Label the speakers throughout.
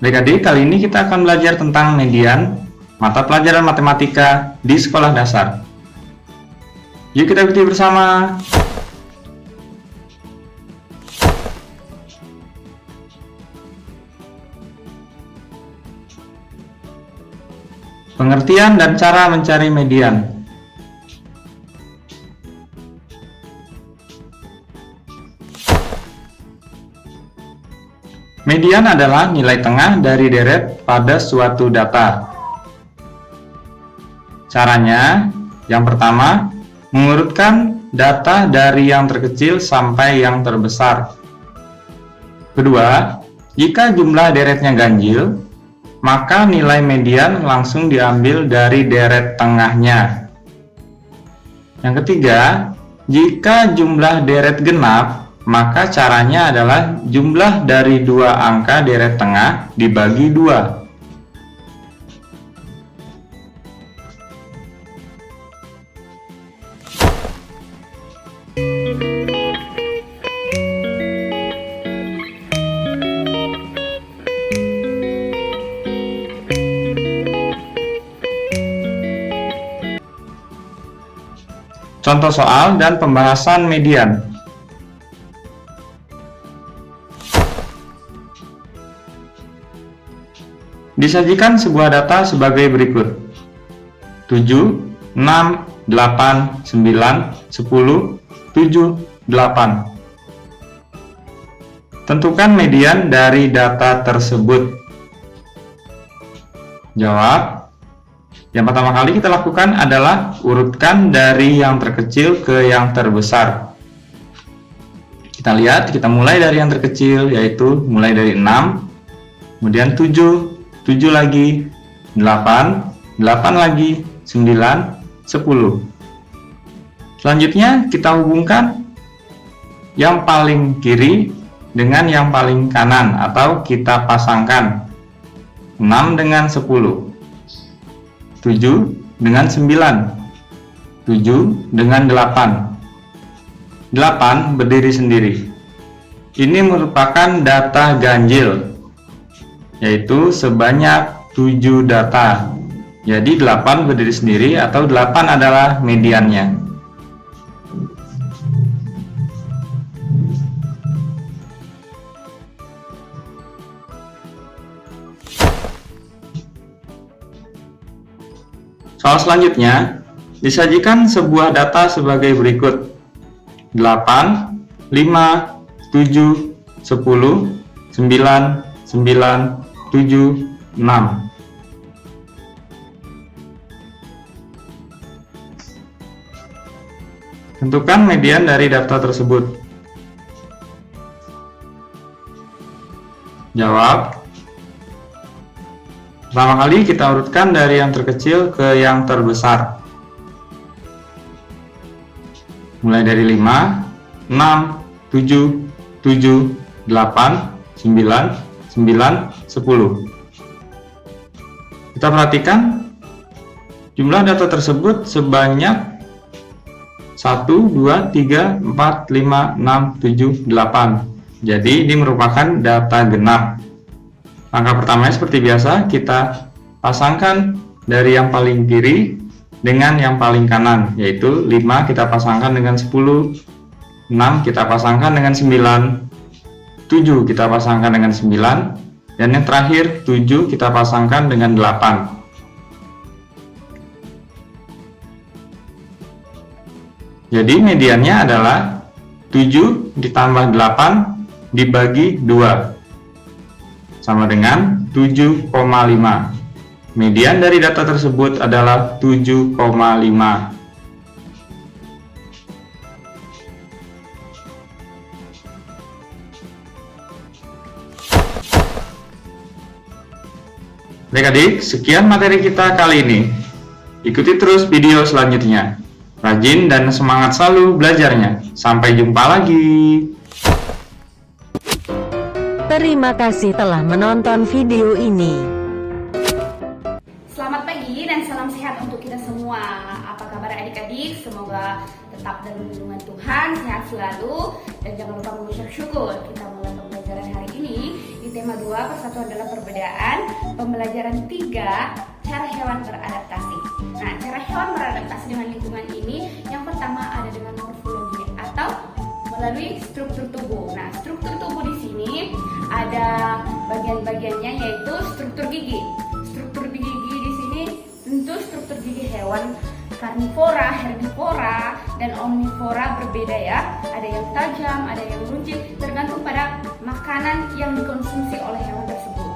Speaker 1: Adik-adik, kali ini kita akan belajar tentang median, mata pelajaran matematika di sekolah dasar. Yuk kita ikuti bersama. Pengertian dan cara mencari median. Median adalah nilai tengah dari deret pada suatu data. Caranya, yang pertama, mengurutkan data dari yang terkecil sampai yang terbesar. Kedua, jika jumlah deretnya ganjil, maka nilai median langsung diambil dari deret tengahnya. Yang ketiga, jika jumlah deret genap, maka caranya adalah jumlah dari dua angka deret tengah dibagi 2. Contoh soal dan pembahasan median. Disajikan sebuah data sebagai berikut: 7, 6, 8, 9, 10, 7, 8. Tentukan median dari data tersebut. Jawab. Yang pertama kali kita lakukan adalah urutkan dari yang terkecil ke yang terbesar. Kita lihat, kita mulai dari yang terkecil, yaitu mulai dari 6, kemudian 7, 7 lagi, 8, 8 lagi, 9, 10. Selanjutnya kita hubungkan yang paling kiri dengan yang paling kanan, atau kita pasangkan 6 dengan 10, 7 dengan 9, 7 dengan 8. 8 berdiri sendiri. Ini merupakan data ganjil, yaitu sebanyak 7 data. Jadi 8 berdiri sendiri atau 8 adalah mediannya. Soal selanjutnya, disajikan sebuah data sebagai berikut: 8, 5, 7, 10, 9, 9, 7, 6. Tentukan median dari data tersebut. Jawab. Pertama kali kita urutkan dari yang terkecil ke yang terbesar. Mulai dari 5, 6, 7, 7, 8, 9, 9, 10. Kita perhatikan jumlah data tersebut sebanyak 1, 2, 3, 4, 5, 6, 7, 8. Jadi ini merupakan data genap. Angka pertamanya seperti biasa, kita pasangkan dari yang paling kiri dengan yang paling kanan, yaitu 5 kita pasangkan dengan 10, 6 kita pasangkan dengan 9, 7 kita pasangkan dengan 9, dan yang terakhir 7 kita pasangkan dengan 8. Jadi mediannya adalah 7 ditambah 8 dibagi 2. Sama dengan 7,5. Median dari data tersebut adalah 7,5. Adik-adik, sekian materi kita kali ini. Ikuti terus video selanjutnya. Rajin dan semangat selalu belajarnya. Sampai jumpa lagi.
Speaker 2: Terima kasih telah menonton video ini.
Speaker 3: Selamat pagi dan salam sehat untuk kita semua. Apa kabar adik-adik? Semoga tetap dalam lindungan Tuhan, sehat selalu, dan jangan lupa mengucap syukur. Kita mulai pembelajaran hari ini di subtema 2, persatuan dalam perbedaan, pembelajaran 3, cara hewan beradaptasi. Nah, cara hewan beradaptasi dengan lingkungan ini yang pertama ada dengan morfologi atau melalui struktur tubuh. Nah, struktur tubuh di sini ada bagian-bagiannya yaitu struktur gigi. Struktur gigi di sini tentu struktur gigi hewan karnivora, herbivora, dan omnivora berbeda ya. Ada yang tajam, ada yang runcing, tergantung pada makanan yang dikonsumsi oleh hewan tersebut.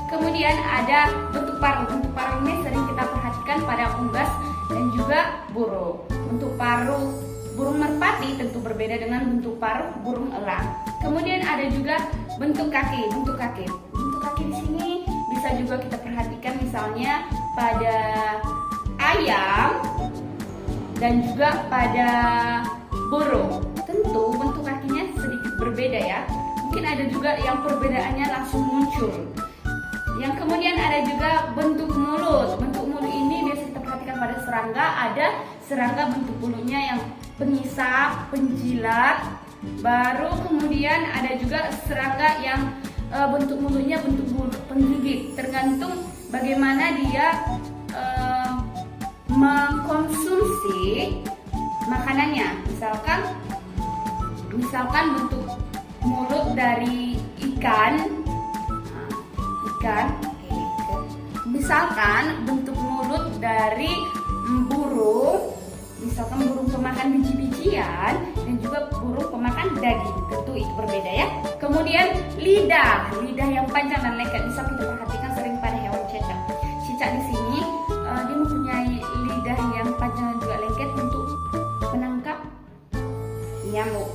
Speaker 3: Kemudian ada bentuk paruh. Bentuk paruh ini sering kita perhatikan pada unggas dan juga burung. Bentuk paruh burung merpati tentu berbeda dengan bentuk paruh burung elang. Kemudian ada juga bentuk kaki. Bentuk kaki di sini bisa juga kita perhatikan misalnya pada ayam dan juga pada burung. Tentu bentuk kakinya sedikit berbeda ya. Mungkin ada juga yang perbedaannya langsung muncul. Yang kemudian ada juga bentuk mulut. Bentuk mulut ini biasa kita perhatikan pada serangga. Ada serangga bentuk mulutnya yang pengisap, penjilat. Baru kemudian ada juga serangga yang bentuk mulutnya bentuk mulut penggigit. Tergantung bagaimana dia mengkonsumsi makanannya. Misalkan bentuk mulut dari ikan. Misalkan bentuk mulut dari burung, misalkan burung pemakan biji-bijian dan juga burung pemakan daging. Tentu itu berbeda ya. Kemudian lidah yang panjang dan lengket bisa kita perhatikan sering pada hewan cicak. Cicak di sini dia mempunyai lidah yang panjang dan juga lengket untuk menangkap nyamuk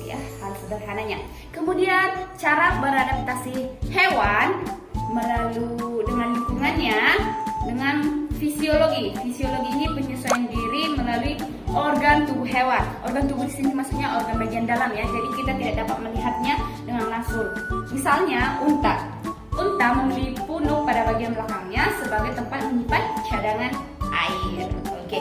Speaker 3: ya, hal sederhananya. Kemudian cara beradaptasi hewan melalui dengan lingkungannya dengan fisiologi. Fisiologi ini penyesuaian diri melalui organ tubuh hewan. Organ tubuh di sini maksudnya organ bagian dalam ya. Jadi kita tidak dapat melihatnya dengan langsung. Misalnya unta memiliki punuk pada bagian belakangnya sebagai tempat menyimpan cadangan air. Oke.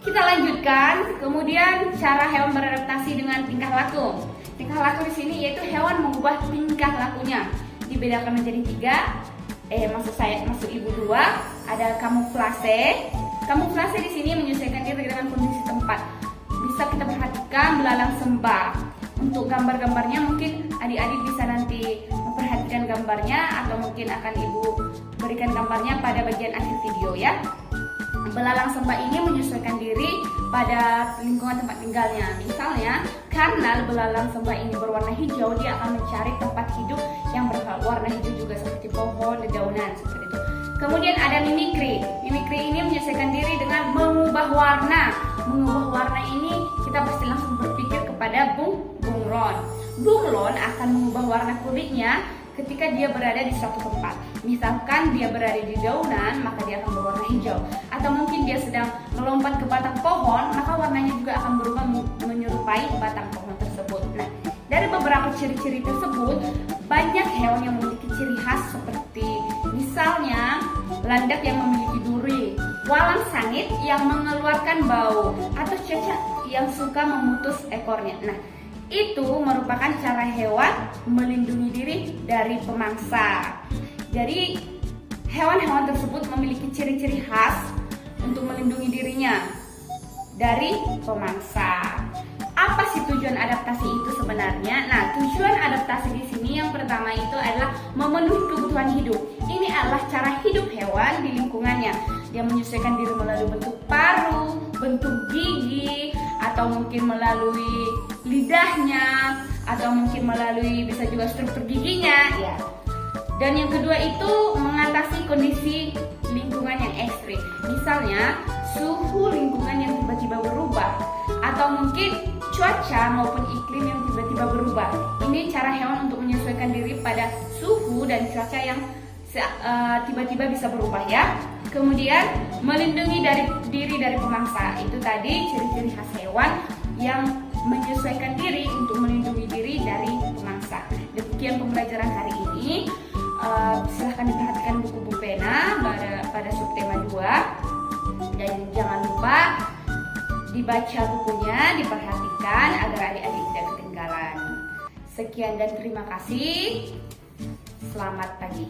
Speaker 3: Kita lanjutkan. Kemudian cara hewan beradaptasi dengan tingkah laku. Tingkah laku di sini yaitu hewan mengubah tingkah lakunya. Dibedakan menjadi 3. Maksud ibu 2. Ada kamuflase. Kamuflase di sini menyesuaikan diri dengan kondisi tempat. Bisa kita perhatikan belalang sembah. Untuk gambar-gambarnya mungkin adik-adik bisa nanti memperhatikan gambarnya atau mungkin akan ibu berikan gambarnya pada bagian akhir video ya. Belalang sembah ini menyesuaikan diri pada lingkungan tempat tinggalnya. Misalnya, karena belalang sembah ini berwarna hijau, dia akan mencari tempat hidup yang berwarna hijau juga seperti pohon, dedaunan, seperti itu. Kemudian ada mimikri. Mimikri ini menyesuaikan diri dengan mengubah warna. Mengubah warna ini kita pasti langsung berpikir kepada bunglon. Bunglon akan mengubah warna kulitnya ketika dia berada di suatu tempat. Misalkan dia berada di daunan, maka dia akan berwarna hijau. Atau mungkin dia sedang melompat ke batang pohon, maka warnanya juga akan berubah menyerupai batang pohon tersebut. Nah, dari beberapa ciri-ciri tersebut, banyak hewan yang memiliki ciri khas seperti misalnya landak yang memiliki duri, walang sangit yang mengeluarkan bau, atau cecak yang suka memutus ekornya. Nah, itu merupakan cara hewan melindungi diri dari pemangsa. Jadi hewan-hewan tersebut memiliki ciri-ciri khas untuk melindungi dirinya dari pemangsa. Apa sih tujuan adaptasi itu sebenarnya? Nah, tujuan adaptasi di sini yang pertama itu adalah memenuhi kebutuhan hidup. Ini adalah cara hidup hewan di lingkungannya. Dia menyesuaikan diri melalui bentuk paruh, bentuk gigi, atau mungkin melalui lidahnya, atau mungkin melalui bisa juga struktur giginya ya. Dan yang kedua itu mengatasi kondisi lingkungan yang ekstrim. Misalnya suhu lingkungan yang tiba-tiba berubah, atau mungkin cuaca maupun iklim yang tiba-tiba berubah. Ini cara hewan untuk menyesuaikan diri pada suhu dan cuaca yang tiba-tiba bisa berubah ya. Kemudian melindungi diri dari pemangsa. Itu tadi ciri-ciri khas hewan yang menyesuaikan diri untuk melindungi diri dari pemangsa. Demikian pembelajaran hari ini. Silahkan diperhatikan buku Bu Pena pada subtema 2. Dan jangan lupa dibaca bukunya, diperhatikan agar adik-adik tidak ketinggalan. Sekian dan terima kasih. Selamat pagi.